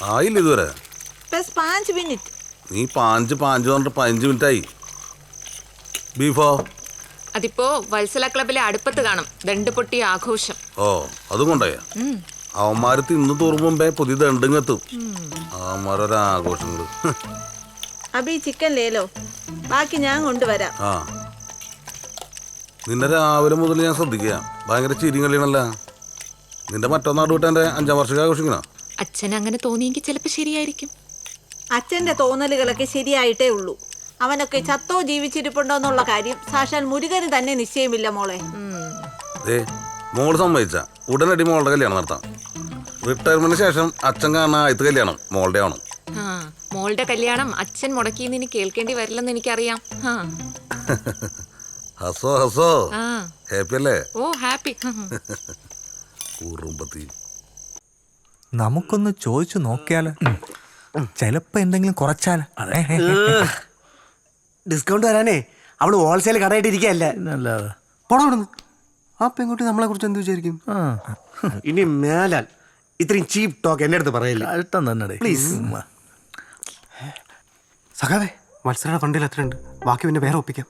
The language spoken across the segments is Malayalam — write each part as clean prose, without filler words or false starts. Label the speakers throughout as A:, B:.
A: ആയില്ല ഇതുവരെ.
B: बस 5 मिनट.
A: നീ പാഞ്ച് പറഞ്ഞിട്ട് 15 മിനിറ്റായി. ബീഫോ?
C: അതിപ്പോ വത്സല ക്ലബിലെ അടുപ്പത്ത് കാണും. ദണ്ട് പൊട്ടിയ ആഘോഷം.
A: ഓ അതും കൊണ്ടായ അവന്മാര് തിന്നു തോറും മുമ്പേ പുതിയ ദണ്ടിങ്ങെത്തും. അവന്മാരൊരാഘോഷങ്ങള്.
B: अभी चिकन ले लो, ബാക്കി ഞാൻ കൊണ്ടുവരാം.
A: ആ നിന്നെ രാവിലെ മുതൽ ഞാൻ ശ്രദ്ധിക്കുക. ഭയങ്കര ചിരി കളിയാണല്ല. നിന്റെ മറ്റന്നാട് വിട്ട് എൻ്റെ 5ാം വർഷം ആഘോഷിക്കണോ?
C: അച്ഛൻ അങ്ങനെ തോന്നിയെങ്കിൽ ചിലപ്പോ ശരിയായിരിക്കും.
B: അച്ഛന്റെ തോന്നലുകളൊക്കെ ശരിയായിട്ടേ ഉള്ളൂ. അവനൊക്കെ ചത്തോ ജീവിച്ചിരിപ്പുണ്ടോ എന്നുള്ള കാര്യം സാക്ഷാൽ മുരുകന് തന്നെ നിശ്ചയമില്ല മോളെ.
A: മോള് സമ്മതിച്ച ഉടനടി മോളുടെ കല്യാണം നടത്താം. റിട്ടയർമെന്റിന് ശേഷം അച്ഛൻ കാണാൻ ആദ്യത്തെ കല്യാണം മോളുടെ ആണ്.
C: മോളുടെ കല്യാണം അച്ഛൻ മുടക്കിയെന്ന് ഇനി കേൾക്കേണ്ടി വരില്ലെന്ന് എനിക്കറിയാം.
A: ഹസോ ഹസോ, ഹാപ്പി അല്ലേ?
C: ഓ ഹാപ്പി.
A: കുറുമ്പത്തി
D: നമുക്കൊന്ന് ചോദിച്ചു നോക്കിയാലോ, ചിലപ്പോ എന്തെങ്കിലും കുറച്ചാലോ.
E: ഡിസ്കൗണ്ട് തരാനേ അവള് ഹോൾസെയിൽ കടയായിട്ടിരിക്കല്ലേ. പോണോടുന്നു ആ പെൺകുട്ടി നമ്മളെ കുറിച്ച് എന്ത് വിചാരിക്കും? ഇനി മേലാൽ ഇത്രയും ചീപ്പ് ടോക്ക് എന്റെ അടുത്ത് പറയില്ല. പ്ലീസ്. സഖാവേ, മത്സരയുടെ ഫണ്ടിൽ എത്രയുണ്ട്? ബാക്കി പിന്നെ വേറെ ഒപ്പിക്കാം.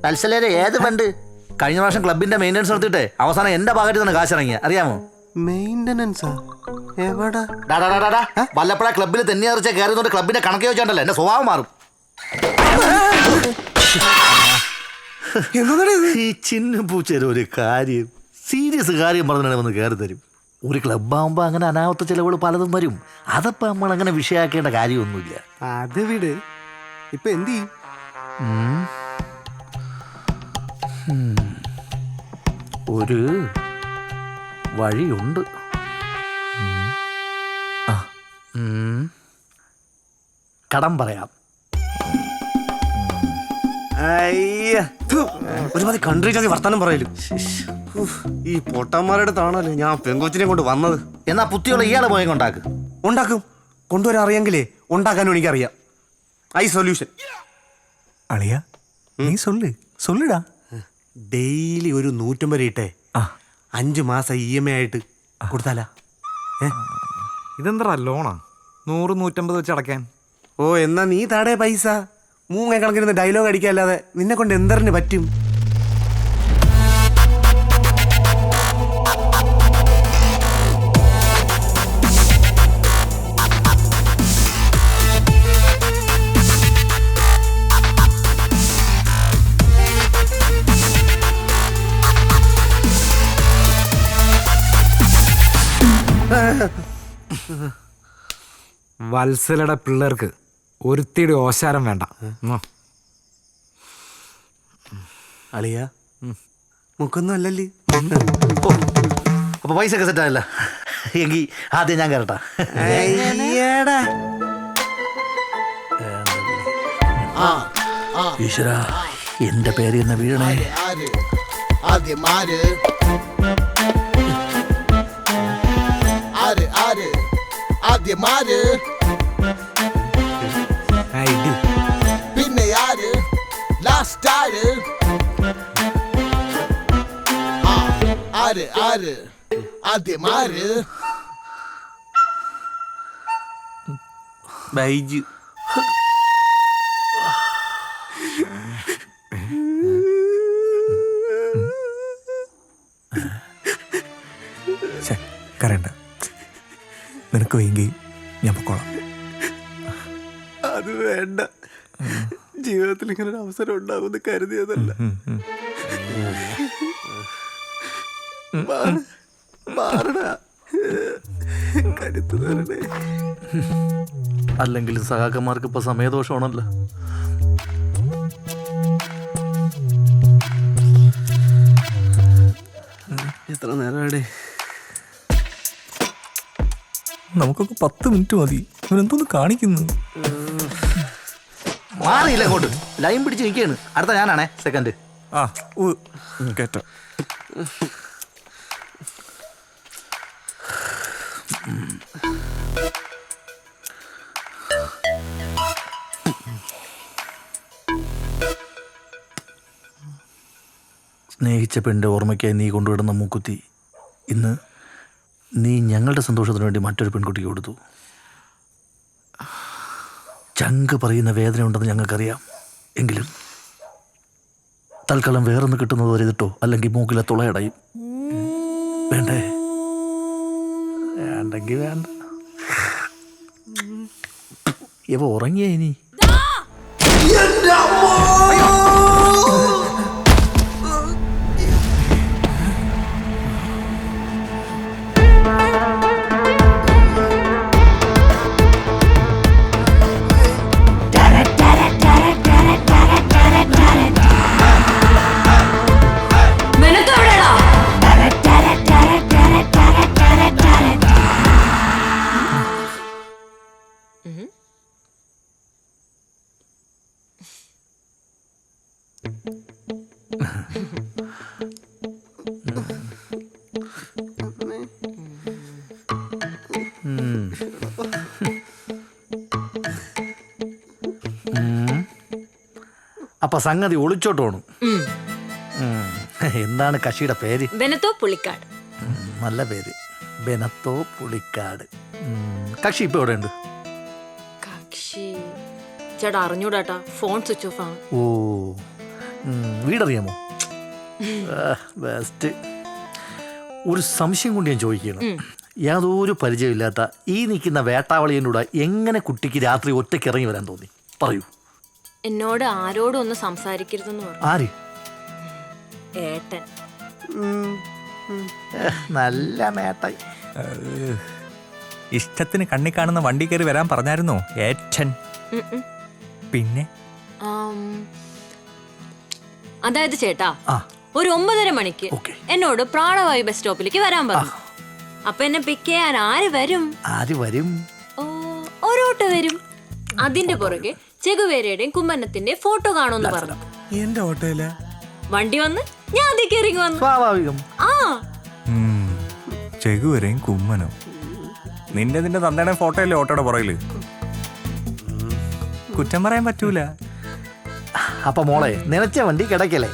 F: മത്സരയുടെ ഏത് ഫണ്ട്? കഴിഞ്ഞ പ്രാവശ്യം ക്ലബിന്റെ മെയിൻ്റനൻസ് നടത്തിയിട്ട് അവസാനം എന്റെ ഭാഗത്ത് തന്നെ കാശിറങ്ങിയ അറിയാമോ?
E: മെയിൻ്റനൻസാ? എവിടെ?
F: വല്ലപ്പോഴ ക്ലബിൽ തെന്നി അറിച്ച കയറുന്നോണ്ട് ക്ലബിന്റെ കണക്ക് ചോദിച്ചാണ്ടല്ലോ എന്റെ സ്വഭാവം മാറും. ഈ ചിന്ന പൂച്ചേര ഒരു കാര്യം, സീരിയസ് കാര്യം പറഞ്ഞാൽ വന്ന് കയറി തരും. ഒരു ക്ലബ്ബാകുമ്പോൾ അങ്ങനെ അനാവത്ത ചിലവുകൾ പലതും വരും. അതപ്പോൾ നമ്മൾ അങ്ങനെ വിഷയാക്കേണ്ട കാര്യമൊന്നുമില്ല.
E: അത് വിട്. ഇപ്പൊ എന്ത് ചെയ്യും?
F: ഒരു വഴിയുണ്ട്. കടം പറയാം.
E: ഒരുമാതിരി കൺട്രി ചാതി വർത്താനം പറയലും. ഈ പൊട്ടന്മാരുടെ അടുത്താണല്ലോ ഞാൻ പെങ്കൊച്ചിനെ കൊണ്ട് വന്നത്.
F: എന്നാ പുത്തിയുള്ള ഇയാളെ പോയി
E: ഉണ്ടാക്കും. കൊണ്ടുവരാൻ അറിയാമെങ്കിലേ ഉണ്ടാക്കാനും എനിക്കറിയാം. I solution.
D: അളിയ നീ சொல்லுடா.
E: ഡെയിലി ഒരു 150 ഇട്ടേ 5 മാസം EMI ആയിട്ട് കൊടുത്താലാ?
D: ഇതെന്താ ലോണാ? 100-150 വെച്ച് അടയ്ക്കാൻ?
E: ഓ എന്നാ നീ താടേ പൈസ. മൂങ്ങ കണക്കിന് ഡയലോഗ് അടിക്കാല്ലാതെ നിന്നെ കൊണ്ട് എന്തറിന് പറ്റും?
G: വത്സലയുടെ പിള്ളേർക്ക് ഒരുത്തിയുടെ ഓശാരം വേണ്ട.
E: അളിയ മുക്കൊന്നും അല്ലല്ലേ?
F: അപ്പൊ പൈസ ഒക്കെ സെറ്റ് ആയല്ല എങ്കിൽ ആദ്യം ഞാൻ കയറട്ടാ. ഈശ്വര എന്റെ പേര് എന്നെ വീഴണേ.
H: ആദ്യം ആര് പിന്നെ ആര് ലാസ്റ്റ് ആര് ആദ്യം ആര്?
E: ബൈജു.
D: കരണ്ട, നിനക്ക് വയ്യെങ്കിൽ ഞാൻ പൊക്കോളാം.
E: അത് വേണ്ട. ജീവിതത്തിൽ ഇങ്ങനെ ഒരു അവസരം ഉണ്ടാകുമെന്ന് കരുതിയതല്ല. കരുത്ത് തരണേ.
F: അല്ലെങ്കിൽ സഹാക്കന്മാർക്ക് ഇപ്പൊ സമയദോഷമാണല്ലോ.
E: എത്ര നേരമാടേ?
D: നമുക്കൊക്കെ 10 മിനിറ്റ് മതി. ഇവനെന്തോന്ന് കാണിക്കുന്നു?
F: മാറിയില്ല അങ്ങോട്ട്. ലൈൻ പിടിച്ച് നിൽക്കുകയാണ്. അടുത്ത ഞാനാണേ സെക്കൻഡ്.
D: കേട്ടോ.
F: സ്നേഹിച്ച പെണ്ണിൻ്റെ ഓർമ്മയ്ക്കായി നീ കൊണ്ടുവിടുന്ന മൂക്കുത്തി ഇന്ന് നീ ഞങ്ങളുടെ സന്തോഷത്തിന് വേണ്ടി മറ്റൊരു പെൺകുട്ടിക്ക് കൊടുത്തു. ചങ്ക് പറയുന്ന വേദന ഉണ്ടെന്ന് ഞങ്ങൾക്കറിയാം. എങ്കിലും തൽക്കാലം വേറൊന്ന് കിട്ടുന്നത് വരെ ഇതിട്ടോ, അല്ലെങ്കിൽ മൂക്കിലെ തുളയടയും. വേണ്ടേ? വേണ്ടെങ്കിൽ വേണ്ട. ഇവ ഉറങ്ങിയ ഇനി അപ്പൊ സംഗതി ഒളിച്ചോട്ട് പോണു. എന്താണ് കക്ഷിയുടെ പേര്?
I: ബെനത്തോ പുളിക്കാട്.
F: നല്ല പേര്, ബെനത്തോ പുളിക്കാട്. കക്ഷി ഇപ്പൊ എവിടെ ഉണ്ട്?
I: കക്ഷി ചേട്ടാ അറിഞ്ഞൂടാട്ടാ, ഫോൺ സ്വിച്ച് ഓഫ് ആണ്.
F: ഓ, വീടറിയാമോ? ബെസ്റ്റ്. ഒരു സംശയം കൊണ്ട് ഞാൻ ചോദിക്കണം. യാതൊരു പരിചയമില്ലാത്ത ഈ നിൽക്കുന്ന വേട്ടാവളിയനൂടെ എങ്ങനെ കുട്ടിക്ക് രാത്രി ഒറ്റയ്ക്ക് ഇറങ്ങി വരാൻ തോന്നി? പറയൂ.
I: എന്നോട് ആരോടും ഒന്നും സംസാരിക്കരുതെന്ന് പറഞ്ഞു.
F: ആര്?
I: ഏട്ടൻ.
F: നല്ല മേട്ടായി.
D: ഇഷ്ടത്തിന് കണ്ണി കാണുന്ന വണ്ടി കയറി വരാൻ പറഞ്ഞായിരുന്നോ ഏട്ടൻ? പിന്നെ
I: അതായത് ചേട്ടാ,
F: ആ,
I: ഒരു 9:30 മണിക്ക്
F: ഓക്കേ.
I: എന്നോട് പ്രാണവായു ബസ് സ്റ്റോപ്പിലേക്ക് വരാൻ പറഞ്ഞു. അപ്പൊ എന്നെ പിക്ക് ചെയ്യാൻ ആര് വരും?
F: ആര് വരും?
I: ഓ, ഒരു ഓട്ടോ വരും. അതിന്റെ പുറകെ ചെകുവേരയുടെയും കുമ്മനത്തിന്റെ ഫോട്ടോ കാണുമെന്ന് പറഞ്ഞു.
D: എന്റെ ഓട്ടോയില
I: വണ്ടി വന്ന് ഞാൻ അതേ കയറി വന്നു.
F: സ്വാഭാവികം.
I: ആ
D: ചെകുവരെയും കുമ്മനോ? നിന്റെ തന്തയുടെ ഫോട്ടോയല്ലേ ഓട്ടോയുടെ പുറകില്? കുറ്റം പറയാൻ പറ്റൂല.
F: അപ്പൊ മോളെ, നിലച്ച വണ്ടി കിടക്കല്ലേ?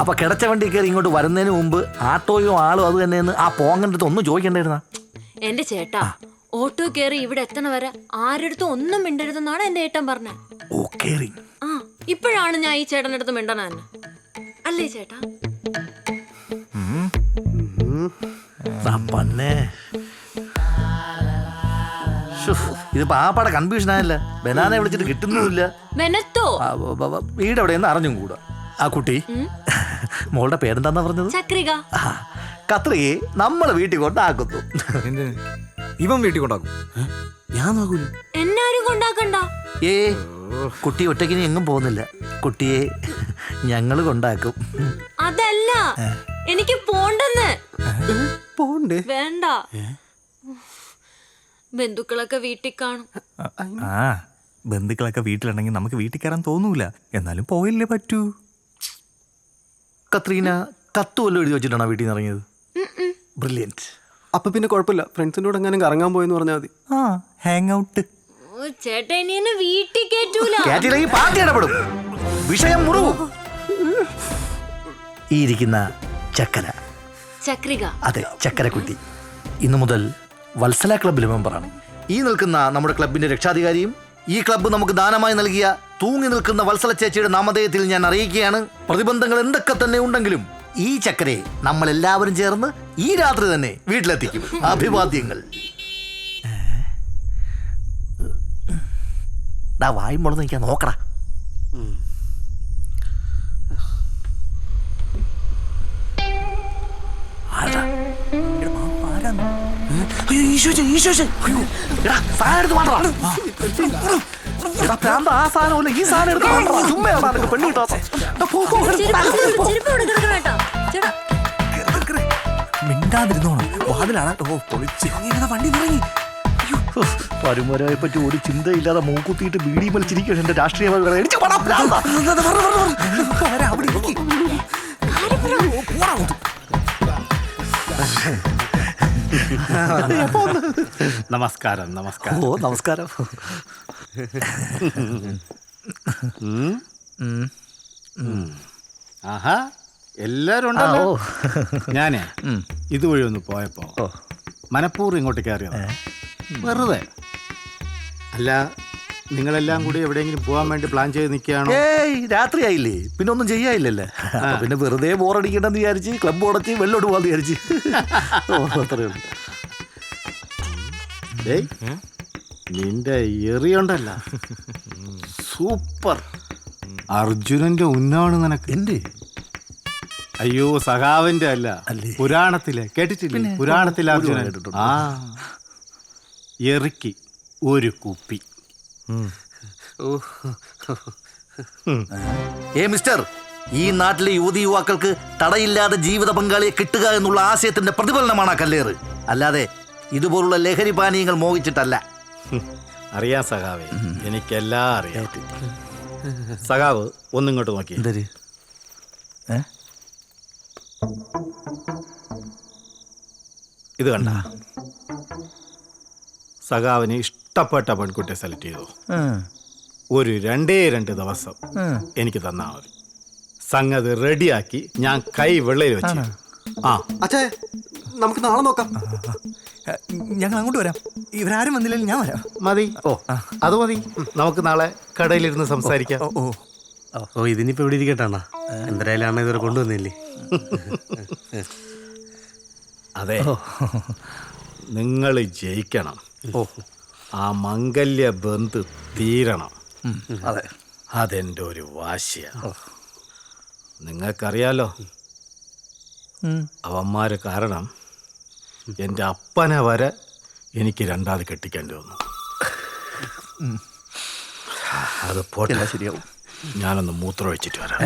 F: അപ്പൊ കിടച്ച വണ്ടി കയറി ഇങ്ങോട്ട് വരുന്നതിന് മുമ്പ് ആട്ടോയോ ആളോ അത് തന്നെയെന്ന് ആ പോങ്ങൻ്റെ ഒന്നും ചോദിക്കണ്ടായിരുന്ന?
I: എന്റെ ചേട്ടാ, ഓട്ടോ കയറി ഇവിടെ എത്തണ വരെ ആരടുത്തും ഒന്നും മിണ്ടരുതെന്നാണ് എന്റെ ഏട്ടൻ പറഞ്ഞത്.
F: ഓ, കേറി.
I: ആ, ഇപ്പോഴാണ് ഞാൻ ഈ ചേട്ടൻ്റെ അടുത്ത് മിണ്ടണ തന്നെ, അല്ലേ ചേട്ടാ?
F: പന്നെ ഇതിപ്പോ ആ പാടെ കൺഫ്യൂഷൻ ആയല്ല. ബനാനെ വിളിച്ചിട്ട് കിട്ടുന്നുമില്ല.
I: ബെനത്തോ
F: വീട് എവിടെയെന്ന് അറിഞ്ഞും കൂടാ. ആ കുട്ടി മോളുടെ പേരെന്താന്നാ പറഞ്ഞത്?
I: ചക്രിക.
F: കത്രിയെ നമ്മളെ വീട്ടിൽ കൊണ്ടാക്കുന്നു.
D: ഇവൻ വീട്ടിൽ കൊണ്ടാക്കും?
A: ഞാൻ നോക്കൂല.
I: എന്നാരും കൊണ്ടാക്കണ്ട.
F: ഏ, കുട്ടി ഒറ്റയ്ക്കിനി എങ്ങും പോകുന്നില്ല. കുട്ടിയെ ഞങ്ങള് കൊണ്ടാക്കും.
I: അതല്ല, എനിക്ക് പോണ്ടെന്ന്.
E: പോണ്ടേ?
I: വേണ്ട, ബന്ധുക്കളൊക്കെ വീട്ടിൽ കാണും.
D: ആ, ബന്ധുക്കളൊക്കെ വീട്ടിലുണ്ടെങ്കിൽ നമുക്ക് വീട്ടിൽ കയറാൻ തോന്നൂല. എന്നാലും പോയില്ലേ പറ്റൂ.
F: കത്രീന കത്ത് വല്ലതും എഴുതി വെച്ചിട്ടാണോ വീട്ടിൽ നിന്ന് ഇറങ്ങിയത്? ബ്രില്യൻറ്റ്.
E: അപ്പൊ പിന്നെ കുഴപ്പമില്ല, ഫ്രണ്ട്സിന്റെ കൂടെ എങ്ങനെ കറങ്ങാൻ പോയെന്ന് പറഞ്ഞാൽ മതി.
D: ആ, ഹാങ് ഔട്ട്.
I: ഓ, ചേട്ടാ ഇനി എന്നെ വീട്ടിൽ കേറ്റൂല.
F: കേട്ടില്ലെങ്കിൽ പാർട്ടി ഇടപെടും. വിഷയം മുറിവും. ഈ ഇരിക്കുന്ന ചക്കര,
I: ചക്രിക.
F: അതെ, ചക്കരക്കുട്ടി ഇന്നു മുതൽ വത്സല ക്ലബിലെ മെമ്പറാണ്. ഈ നിൽക്കുന്ന നമ്മുടെ ക്ലബിന്റെ രക്ഷാധികാരിയും ഈ ക്ലബ്ബ് നമുക്ക് ദാനമായി നൽകിയ തൂങ്ങി നിൽക്കുന്ന വത്സല ചേച്ചിയുടെ നാമധേയത്തിൽ ഞാൻ അറിയിക്കുകയാണ്, പ്രതിബന്ധങ്ങൾ എന്തൊക്കെ തന്നെ ഉണ്ടെങ്കിലും ഈ ചക്കരയെ നമ്മൾ എല്ലാവരും ചേർന്ന് ഈ രാത്രി തന്നെ വീട്ടിലെത്തിക്കും. അഭിവാദ്യങ്ങൾ. വായും മുളന്ന് നിൽക്കാൻ നോക്കടാ. ആരാ? ആ സാധനം ഈ സാധനം എടുത്ത് ചുമ്മാ പെണ്ണു കിട്ടാത്ത.
I: ചെരുപ്പ് ഇവിടെ കിടക്കണം കേട്ടോ. ചേട്ടാ
D: മിണ്ടാതിരുന്നോണം. വാതിലാണ്. ഓ, പൊളിച്ച് വണ്ടി തുടങ്ങി.
F: പരുമരയെ പറ്റി ഒരു ചിന്തയില്ലാതെ മൂക്കുത്തിയിട്ട് ബീഡി മലിച്ചിരിക്കുകയാണ് എന്റെ രാഷ്ട്രീയ
E: നമസ്കാരം. നമസ്കാരം.
F: ഓ, നമസ്കാരം.
E: ആഹാ, എല്ലാരും ഉണ്ടല്ലോ. ഞാനേ ഇതുവഴി ഒന്ന് പോയപ്പോ
J: മനഃപൂർവ്വം ഇങ്ങോട്ട് കയറിയത് വെറുതെ. അല്ല, നിങ്ങളെല്ലാം കൂടി എവിടെയെങ്കിലും പോകാൻ വേണ്ടി പ്ലാൻ ചെയ്ത് നിൽക്കുകയാണോ?
F: ഏയ് രാത്രിയായില്ലേ, പിന്നെ ഒന്നും ചെയ്യാനില്ലല്ലേ. അപ്പൊ പിന്നെ വെറുതെ ബോറടിക്കണ്ടെന്ന് വിചാരിച്ച് ക്ലബ് ഉടച്ച് വെള്ളോട് പോകാന്ന് വിചാരിച്ച്. അത്രയേ ഉള്ളൂ.
J: ഡേയ്, നിന്റെ എറിയുണ്ടല്ല സൂപ്പർ. അർജുനന്റെ ഉന്നമാണ് നിനക്ക്.
F: എന്റെ
J: അയ്യോ, സഖാവിന്റെ അല്ല, പുരാണത്തിലെ കേട്ടിട്ടില്ലേ? പുരാണത്തിലെ അർജുനൻ.
F: കേട്ടിട്ടുണ്ട്.
J: ആ, എറിക്ക് ഒരു കുപ്പി.
F: മിസ്റ്റർ, ഈ നാട്ടിലെ യുവതി യുവാക്കൾക്ക് തടയില്ലാതെ ജീവിത പങ്കാളിയെ കിട്ടുക എന്നുള്ള ആശയത്തിന്റെ പ്രതിഫലനമാണ് ആ കല്ലേറ്. അല്ലാതെ ഇതുപോലുള്ള ലഹരി പാനീയങ്ങൾ മോഹിച്ചിട്ടല്ല.
J: അറിയാം സഖാവേ, എനിക്കെല്ലാം അറിയാം. സഖാവ് ഒന്നിങ്ങോട്ട് നോക്കി.
F: എന്തര്?
J: ഇത് കണ്ട, സഖാവിന് ഇഷ്ടപ്പെട്ട പെൺകുട്ടിയെ സെലക്ട് ചെയ്തു. ഒരു 2 ദിവസം എനിക്ക് തന്നാ മതി. സംഗതി റെഡിയാക്കി ഞാൻ കൈ വെള്ളയിൽ വെച്ച്. ആ
E: അച്ഛേ, നമുക്ക് നാളെ നോക്കാം.
D: ഞങ്ങൾ അങ്ങോട്ട് വരാം. ഇവരാരും വന്നില്ലെങ്കിൽ ഞാൻ വരാം.
J: മതി. അത് മതി. നമുക്ക് നാളെ കടയിലിരുന്ന് സംസാരിക്കാം.
E: ഓ, ഇതിനിപ്പോ ഇവിടെ ഇരിക്കട്ടാ. എന്തായാലും ഇതുവരെ കൊണ്ടുവന്നില്ലേ?
J: അതെ, നിങ്ങൾ ജയിക്കണം. ആ മംഗല്യ ബന്ധു തീരണം.
F: അതെ,
J: അതെന്റെ ഒരു വാശിയാണ്. നിങ്ങൾക്കറിയാലോ, അവന്മാര് കാരണം എൻ്റെ അപ്പനെ വരെ എനിക്ക് 2ാമത് കെട്ടിക്കേണ്ടി വന്നു. അത് പോട്ടെ,
F: ശരിയാവും.
J: ഞാനൊന്ന് മൂത്രം ഒഴിച്ചിട്ട് വരാം.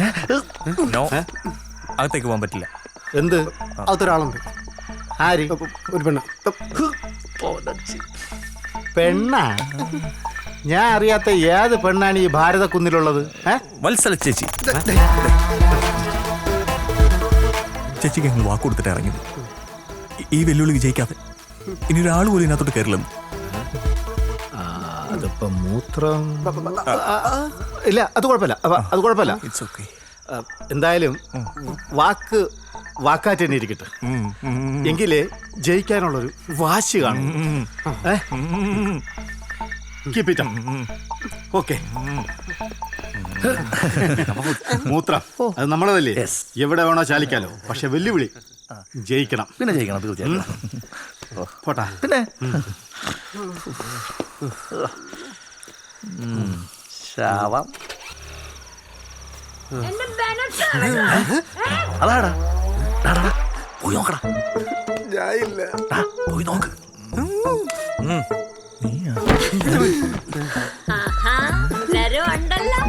D: അകത്തേക്ക് പോകാൻ പറ്റില്ല.
J: എന്ത്?
E: അതൊരാളുണ്ട്.
J: ആര്?
E: ഒരു പെണ്ണ്.
J: പെണ്ണാ? ഞാൻ അറിയാത്ത ഏത് പെണ്ണാണ് ഈ ഭാരതക്കുന്നിലുള്ളത്?
D: വത്സല ചേച്ചി. ചേച്ചിക്ക് ഞങ്ങൾ വാക്ക് കൊടുത്തിട്ട് ഇറങ്ങിയത്. ഈ വെല്ലുവിളി വിജയിക്കാതെ ഇനി ഒരാൾ പോലും ഇതിനകത്തോട്ട് കയറില്ലെന്ന്.
J: അതിപ്പോ മൂത്രം ഇല്ല, അത് കുഴപ്പമില്ല, അത് കുഴപ്പമില്ല.
D: It's okay.
J: എന്തായാലും വാക്കാറ്റ് തന്നെ ഇരിക്കട്ടെ. എങ്കിലേ ജയിക്കാനുള്ളൊരു വാശി കാണും. ഓക്കെ. മൂത്രം അത് നമ്മളതല്ലേ, എവിടെ വേണോ ചാലിക്കാലോ. പക്ഷെ വെല്ലുവിളി ജയിക്കണം.
F: പിന്നെ ജയിക്കണം, തീർച്ചയായും.
J: പോട്ടാ.
F: പിന്നെ ശാവാം. അതാടാ, പോയി നോക്കടാ. പോയി നോക്ക്.
I: ഉണ്ടല്ലോ,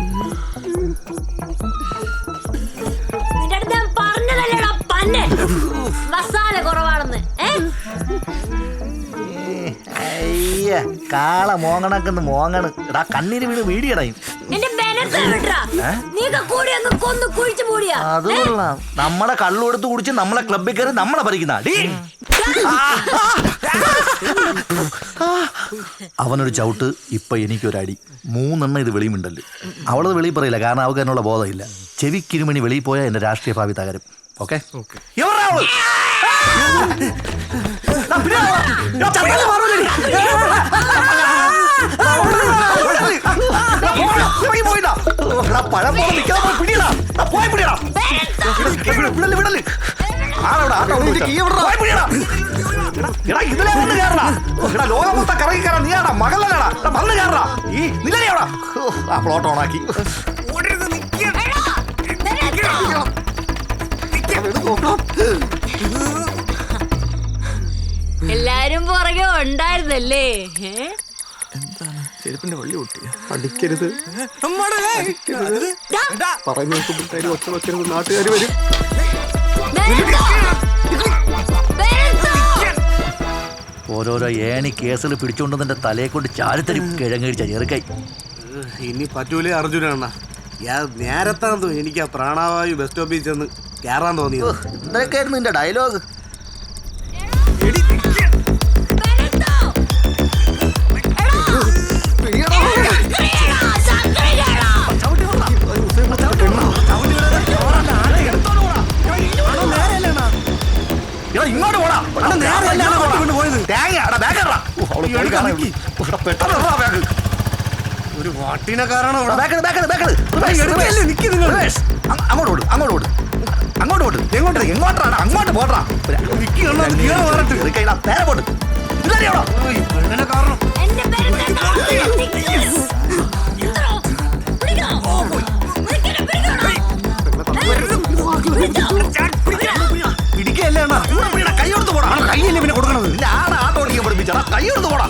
I: നിന്റെ അടുത്ത് ഞാൻ പറഞ്ഞതല്ലേടാ പന്നെ മസാല കുറവാണെന്ന്.
F: കാള മോങ്ങണക്കെന്ന് മോങ്ങണ്. എടാ, കണ്ണീര് വീട് വീടിയടയും. അത് കൊള്ളാം. നമ്മളെ കള്ളു എടുത്ത് കുടിച്ച് നമ്മളെ ക്ലബിൽ കയറി നമ്മളെ ഭരിക്കുന്ന. അവനൊരു ചവിട്ട്, ഇപ്പൊ എനിക്കൊരടി. 3 ഇത് വെളിയുമുണ്ടല്ലോ. അവളത് വെളിയിൽ പറയില്ല, കാരണം അവൾക്ക് എന്നുള്ള ബോധമില്ല. ചെവിക്കിരുമണി വെളിയിൽ പോയാൽ എന്റെ രാഷ്ട്രീയ ഭാവി തകരും. ഓക്കെ? ലോകം മൊത്തം കറങ്ങി കയറാൻ നീയാടാ മകളല്ലടാ, വന്ന് കയറാ. ഈ നിലയാടാ ആ പ്ലോട്ട് ഓണാക്കി.
I: എല്ലാരും പുറകെ ഉണ്ടായിരുന്നല്ലേ?
D: എന്താണ് ചെരുപ്പിന്റെ വള്ളി പൊട്ടിയ?
E: അടിക്കരുത്, പറഞ്ഞു ഒച്ച വെക്കരുത്, നാട്ടുകാർ വരും.
F: ഓരോരോ ഏണി കേസുകൾ പിടിച്ചുകൊണ്ടതിന്റെ തലയെ കൊണ്ട് ചാരിത്തരും കിഴങ്ങഴിച്ച ചെറുക്കായി.
E: ഇനി പറ്റൂലേ അർജുന. നേരത്താന്തോ എനിക്ക് ആ പ്രാണവായു ബസ് സ്റ്റോപ്പിൽ ചെന്ന് കയറാൻ തോന്നിയത്.
F: എന്തൊക്കെയായിരുന്നു നിന്റെ ഡയലോഗ്? ഇങ്ങോട്ട് പോടാ.
E: ഒരു വാട്ടിനെ കാരണം
F: അങ്ങോട്ട് പോട്ടാ നേരെ പോട്ട് കാരണം
I: എന്റെ പേര് നിക്കോളാസ്.
E: പിടിക്കല്ലേ കൈയെടുത്ത് പോടാ കൈയല്ലേ പിന്നെ കൊടുക്കണത്
F: ആടെ ആട്ടോ ഓടിക്കാൻ പഠിപ്പിച്ചാ കൈയെടുത്ത് പോടാ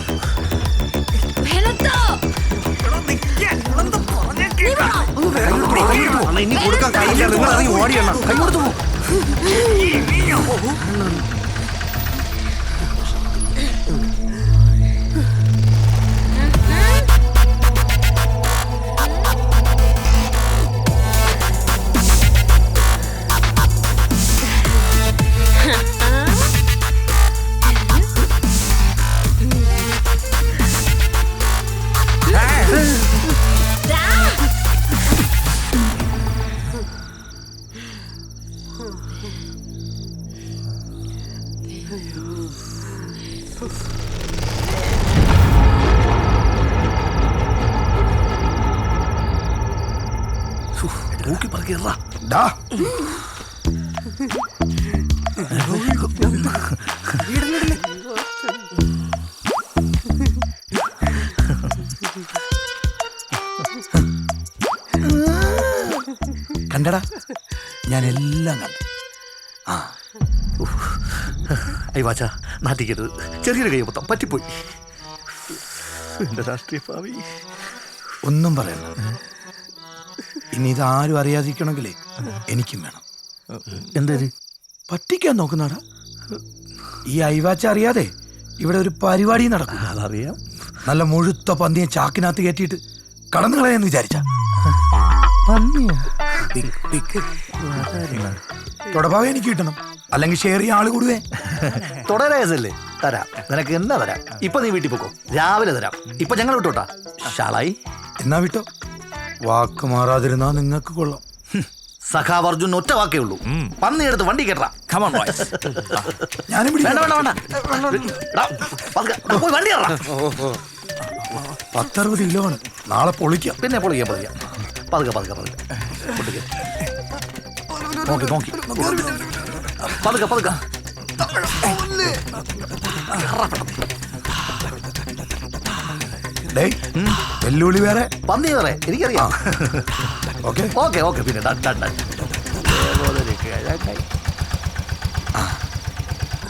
E: ഇനി കൊടുക്കാൻ കൈയില്ല നിങ്ങൾ ഇറങ്ങി ഓടിയണ്ണ കൈ കൊടുത്തു പോ
F: തൂക്കി പറക്കിടാ
E: കണ്ടടാ ഞാൻ എല്ലാം കണ്ടു
F: അയ്യവാച്ച നാട്ടിക്കരുത് ചെറിയൊരു കൈമൊത്തം പറ്റിപ്പോയി എന്റെ രാഷ്ട്രീയ ഭാവി
E: ഒന്നും പറയണ്ട ഇനി ഇതാരും അറിയാതിരിക്കണമെങ്കിലേ എനിക്കും വേണം
F: എന്തേത്
E: പറ്റിക്കാൻ നോക്കുന്നാടാ ഈ അയവാച്ച അറിയാതെ ഇവിടെ ഒരു പരിപാടി നടക്കും
F: അതറിയാം
E: നല്ല മുഴുത്ത പന്നിയെ ചാക്കിനകത്ത് കയറ്റിയിട്ട് കടന്നു കളയാന്ന് വിചാരിച്ച തുടഭാവം എനിക്ക് കിട്ടണം അല്ലെങ്കിൽ ഷെയർ ചെയ്യാൻ ആള് കൂടുവേ
F: തുടരേസല്ലേ തരാം നിനക്ക് എന്നാ തരാം ഇപ്പൊ നീ വീട്ടിൽ പോക്കോ രാവിലെ തരാം ഇപ്പൊ ഞങ്ങൾ വിട്ടോട്ടാ ഷാളായി
E: എന്നാ വിട്ടോ വാക്ക് മാറാതിരുന്നാ നിങ്ങൾക്ക് കൊള്ളാം
F: സഖാവ് അർജുൻ ഒറ്റ വാക്കേ ഉള്ളൂ പന്നി എടുത്ത് വണ്ടി കേട്ടാ
E: ഞാനും
F: വേണ്ട വേണ്ട വേണ്ട എടാ, പോയി വണ്ടി കയറാ
E: 10-60 കിലോ ആണ് നാളെ പൊളിക്കാം
F: പിന്നെ പൊളിക്കാം പതുക്കെ പൊട്ടിക്ക നോക്കി പതുക്കെ
E: വെല്ലുവിളി വേറെ
F: പന്നി വേറെ എനിക്കറിയാം
E: ഓക്കെ
F: ഓക്കെ പിന്നെ